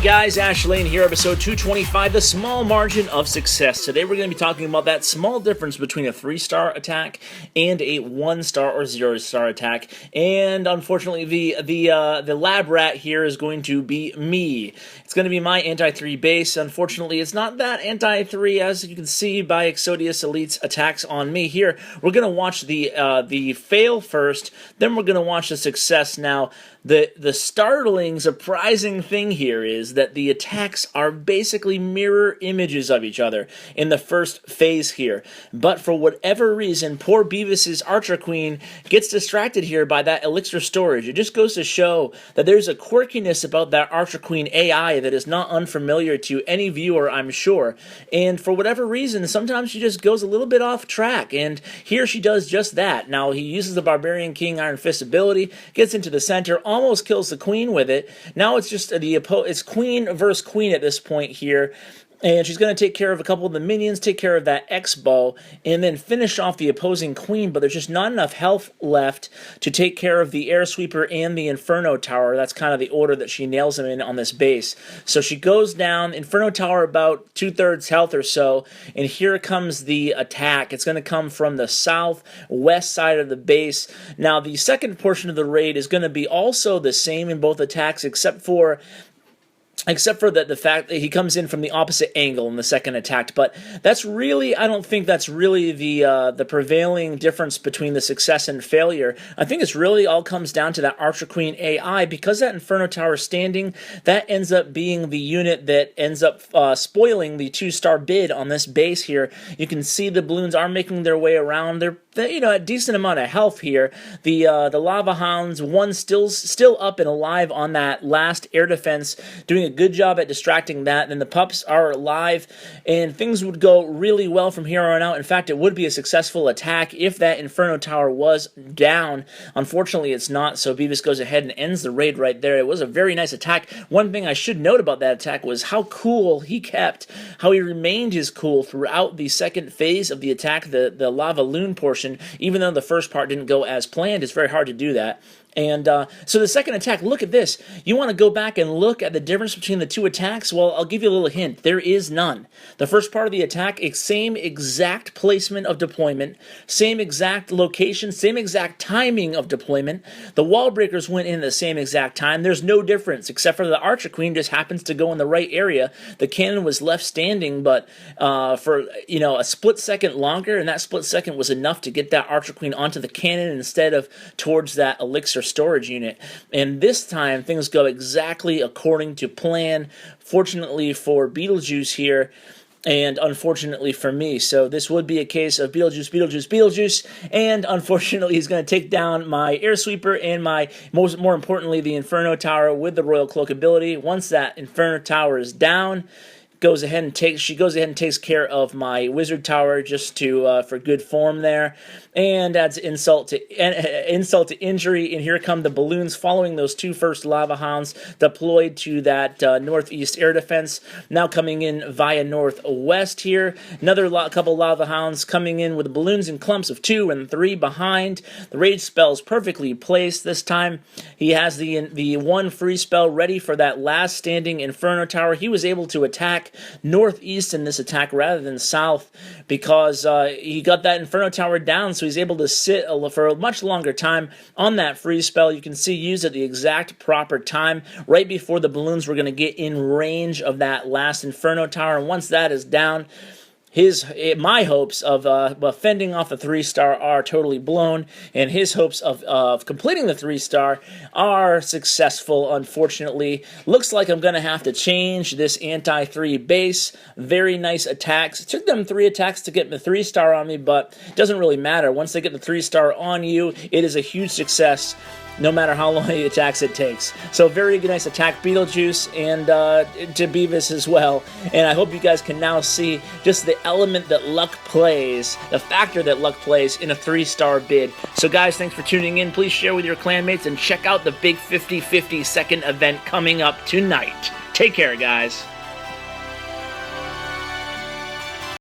guys, Ash Lane here, episode 225, The Small Margin of Success. Today we're going to be talking about that small difference between a 3-star attack and a 1-star or 0-star attack. And unfortunately, the lab rat here is going to be me. It's going to be my anti-3 base. Unfortunately, it's not that anti-3, as you can see by Exodius Elite's attacks on me. Here, we're going to watch the fail first, then we're going to watch the success. Now, the startling, surprising thing here is that the attacks are basically mirror images of each other in the first phase here. But for whatever reason, poor Beavis's Archer Queen gets distracted here by that elixir storage. It just goes to show that there's a quirkiness about that Archer Queen AI that is not unfamiliar to any viewer, I'm sure. And for whatever reason, sometimes she just goes a little bit off track, and here she does just that. Now, he uses the Barbarian King Iron Fist ability, gets into the center, almost kills the queen with it. Now it's just it's queen versus queen at this point here. And she's going to take care of a couple of the minions, take care of that X-bow, and then finish off the opposing queen, but there's just not enough health left to take care of the air sweeper and the Inferno Tower. That's kind of the order that she nails them in on this base. So she goes down, Inferno Tower about 2/3 health or so, and here comes the attack. It's going to come from the southwest side of the base. Now, the second portion of the raid is going to be also the same in both attacks, except for the fact that he comes in from the opposite angle in the second attack. But that's really, I don't think that's really the prevailing difference between the success and failure. I think it's really all comes down to that Archer Queen AI, because that Inferno Tower standing, that ends up being the unit that ends up spoiling the 2-star bid on this base here. You can see the balloons are making their way around. They're a decent amount of health here. The Lava Hounds, one still up and alive on that last air defense, doing a good job at distracting that. Then the pups are alive, and things would go really well from here on out. In fact, it would be a successful attack if that Inferno Tower was down. Unfortunately, it's not, so Beavis goes ahead and ends the raid right there. It was a very nice attack. One thing I should note about that attack was how cool he kept, how he remained his cool throughout the second phase of the attack, the GoLaLoon portion. Even though the first part didn't go as planned, it's very hard to do that. And so the second attack, look at this. You want to go back and look at the difference between the two attacks? Well, I'll give you a little hint. There is none. The first part of the attack, same exact placement of deployment, same exact location, same exact timing of deployment. The wall breakers went in at the same exact time. There's no difference, except for the Archer Queen just happens to go in the right area. The cannon was left standing, but for a split second longer, and that split second was enough to get that Archer Queen onto the cannon instead of towards that elixir storage unit. And this time things go exactly according to plan, fortunately for Beetlejuice here, and unfortunately for me. So this would be a case of Beetlejuice, and unfortunately he's going to take down my air sweeper and my, more importantly, the Inferno Tower with the Royal Cloak ability. Once that Inferno Tower is down, she goes ahead and takes care of my Wizard Tower just to for good form there, and adds insult to injury. And here come the balloons following those two first Lava Hounds deployed to that northeast air defense. Now coming in via northwest here, another couple Lava Hounds coming in with the balloons in clumps of 2 and 3 behind. The rage spell's perfectly placed this time. He has the one free spell ready for that last standing Inferno Tower. He was able to attack northeast in this attack rather than south, because he got that Inferno Tower down, so he's able to sit for a much longer time on that free spell. You can see used at the exact proper time, right before the balloons were going to get in range of that last Inferno Tower. And once that is down, my hopes of fending off the 3-star are totally blown, and his hopes of completing the 3-star are successful, unfortunately. Looks like I'm going to have to change this anti-3 base. Very nice attacks. It took them 3 attacks to get the 3-star on me, but it doesn't really matter. Once they get the 3-star on you, it is a huge success, no matter how long the attacks it takes. So very nice attack, Beetlejuice, and to Beavis as well. And I hope you guys can now see just the element that luck plays, the factor that luck plays in a 3-star bid. So guys, thanks for tuning in. Please share with your clanmates and check out the big 50-50 second event coming up tonight. Take care, guys.